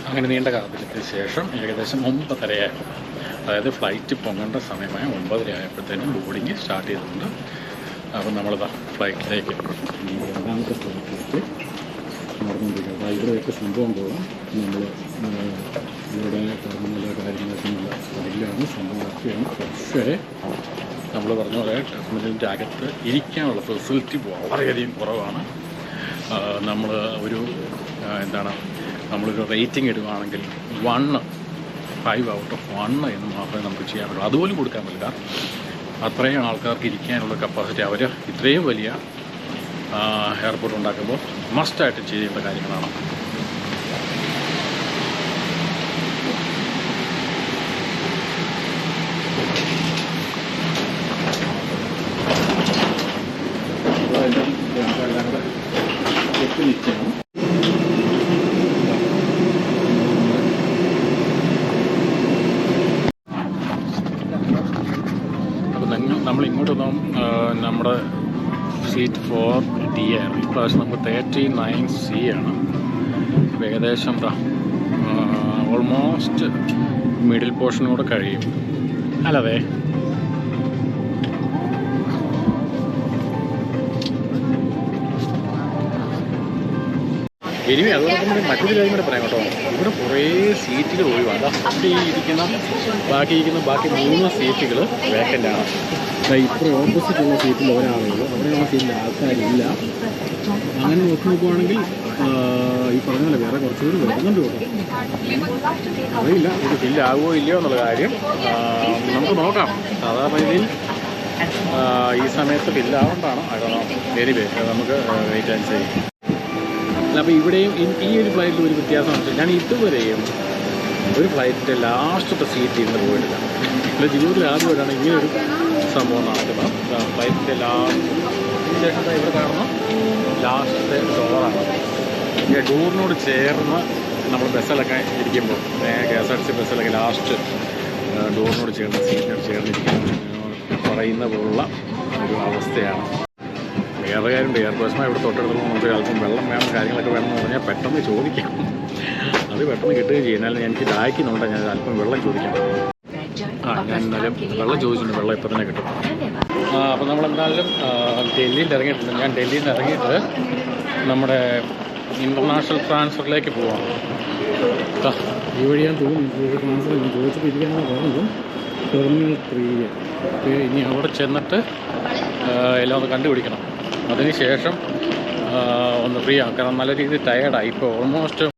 അങ്ങനെ നീണ്ട കാലത്തിന് ശേഷം ഏകദേശം 9:30 അതായത് ഫ്ലൈറ്റ് പൊങ്ങേണ്ട സമയമായ 9:30 ആയപ്പോഴത്തേനും ബോർഡിങ് സ്റ്റാർട്ട് ചെയ്തിട്ടുണ്ട്. അപ്പം നമ്മളിതാ ഫ്ലൈറ്റിലേക്ക് രണ്ടാമത്തെ ഫ്ലൈറ്റിലേക്ക് നടന്നുകൊണ്ടിരിക്കുന്നത്. ഇവിടെയൊക്കെ സംഭവം പോകാം. നമ്മൾ ഇവിടെ ടെർമിനൽ കാര്യങ്ങളൊക്കെയുള്ള അതിലാണ് സംഭവമൊക്കെയാണ്. പക്ഷേ നമ്മൾ പറഞ്ഞ പോലെ ടെർമിനലിൻ്റെ അകത്ത് ഇരിക്കാനുള്ള ഫെസിലിറ്റി വളരെയധികം കുറവാണ്. നമ്മൾ നമ്മളൊരു റേറ്റിംഗ് ഇടുകയാണെങ്കിൽ 5 out of 1 എന്ന് മാത്രമേ നമുക്ക് ചെയ്യാൻ പറ്റുള്ളൂ. അതുപോലും കൊടുക്കാൻ പറ്റില്ല. അത്രയും ആൾക്കാർക്ക് ഇരിക്കാനുള്ള കപ്പാസിറ്റി അവർ ഇത്രയും വലിയ എയർപോർട്ട് ഉണ്ടാക്കുമ്പോൾ മസ്റ്റായിട്ട് ചെയ്യേണ്ട കാര്യങ്ങളാണ്. നമ്മൾ ഇങ്ങോട്ടൊന്നും നമ്മുടെ സീറ്റ് 4D ആയിരുന്നു. ഇപ്രാവശ്യം നമുക്ക് 39C ആണ്. ഏകദേശം ഓൾമോസ്റ്റ് മിഡിൽ പോർഷനൂടെ കഴിയും. അല്ലതെ ഇനി അതോടൊപ്പം മറ്റൊരു കാര്യം കൂടെ പറയാം കേട്ടോ. ഇവിടെ കുറേ സീറ്റുകൾ ഒഴിവാണ്. ബാക്കി 3 സീറ്റുകൾ വേക്കൻ്റാണ്. ഇപ്പോൾ ഓപ്പോസിറ്റുള്ള സീറ്റിൽ ഒരാളുള്ളൂ. അവിടെയുള്ള സീറ്റിൽ ആൾക്കാരില്ല. അങ്ങനെ നോക്കുവാണെങ്കിൽ ഈ പറഞ്ഞ പോലെ വേറെ കുറച്ചുകൂടി വരുന്നുണ്ട് കേട്ടോ. അറിയില്ല ഇത് ഫില്ലാകുമോ ഇല്ലയോ എന്നുള്ള കാര്യം നമുക്ക് നോക്കാം. സാധാരണ രീതിയിൽ ഈ സമയത്ത് ഫില്ലാവേണ്ടാണ്. എനിവേ നമുക്ക് വെയിറ്റ് ആൻഡ് സീ. അപ്പോൾ ഇവിടെയും ഈ ഒരു ഫ്ലൈറ്റിൽ ഒരു വ്യത്യാസം വെച്ചാൽ ഞാൻ ഇതുവരെയും ഒരു ഫ്ലൈറ്റിൻ്റെ ലാസ്റ്റത്തെ സീറ്റ് ഇരുന്ന് പോയിട്ടില്ല. എൻ്റെ ജീവിതത്തിൽ ആദ്യമായിട്ടാണ് ഇങ്ങനെയൊരു സംഭവം നടക്കുന്നത്. ഫ്ലൈറ്റിൻ്റെ ലാസ്റ്റ് ശേഷം ഇവിടെ കാണുന്ന ലാസ്റ്റത്തെ ഡോറാണ്. ഈ ഡോറിനോട് ചേർന്ന് നമ്മൾ ബസ്സിലൊക്കെ ഇരിക്കുമ്പോൾ KSRTC ബസ്സിലൊക്കെ ലാസ്റ്റ് ഡോറിനോട് ചേർന്ന് സീറ്റിനോട് ചേർന്നിരിക്കാൻ പറയുന്ന പോലുള്ള ഒരു അവസ്ഥയാണ്. വേറെ കാര്യമുണ്ട്. എയർപോർട്ട്സുമായി ഇവിടെ തൊട്ടടുത്തുള്ള നമുക്ക് അല്പം വെള്ളം വേണം, കാര്യങ്ങളൊക്കെ വേണമെന്ന് പറഞ്ഞാൽ പെട്ടെന്ന് ചോദിക്കാം. അത് പെട്ടെന്ന് കിട്ടുകയും ചെയ്യും. എന്നാലും എനിക്ക് ദാഹിക്കുന്നുണ്ട്. ഞാൻ അല്പം വെള്ളം ചോദിക്കാം. ഞാൻ എന്നാലും വെള്ളം ചോദിച്ചിട്ടുണ്ട്. വെള്ളം ഇപ്പം തന്നെ കിട്ടും. അപ്പോൾ നമ്മളെന്തായാലും ഡൽഹിയിൽ ഇറങ്ങിയിട്ടുണ്ട്. ഞാൻ ഡൽഹിയിൽ നിന്ന് ഇറങ്ങിയിട്ട് നമ്മുടെ ഇൻ്റർനാഷണൽ ട്രാൻസ്ഫറിലേക്ക് പോവാം. ഈ വഴി ഞാൻ ട്രാൻസ്ഫർ ചോദിച്ചപ്പോൾ ഇരിക്കാനാണ് പറഞ്ഞത്. ടെർമിനൽ 3. ഇനി അവിടെ ചെന്നിട്ട് എല്ലാം ഒന്ന് കണ്ടുപിടിക്കണം. അതിന് ശേഷം ഒന്ന് ഫ്രീ ആക്കണം. നല്ല രീതിയിൽ ടയേർഡായി. ഇപ്പോൾ ഓൾമോസ്റ്റ്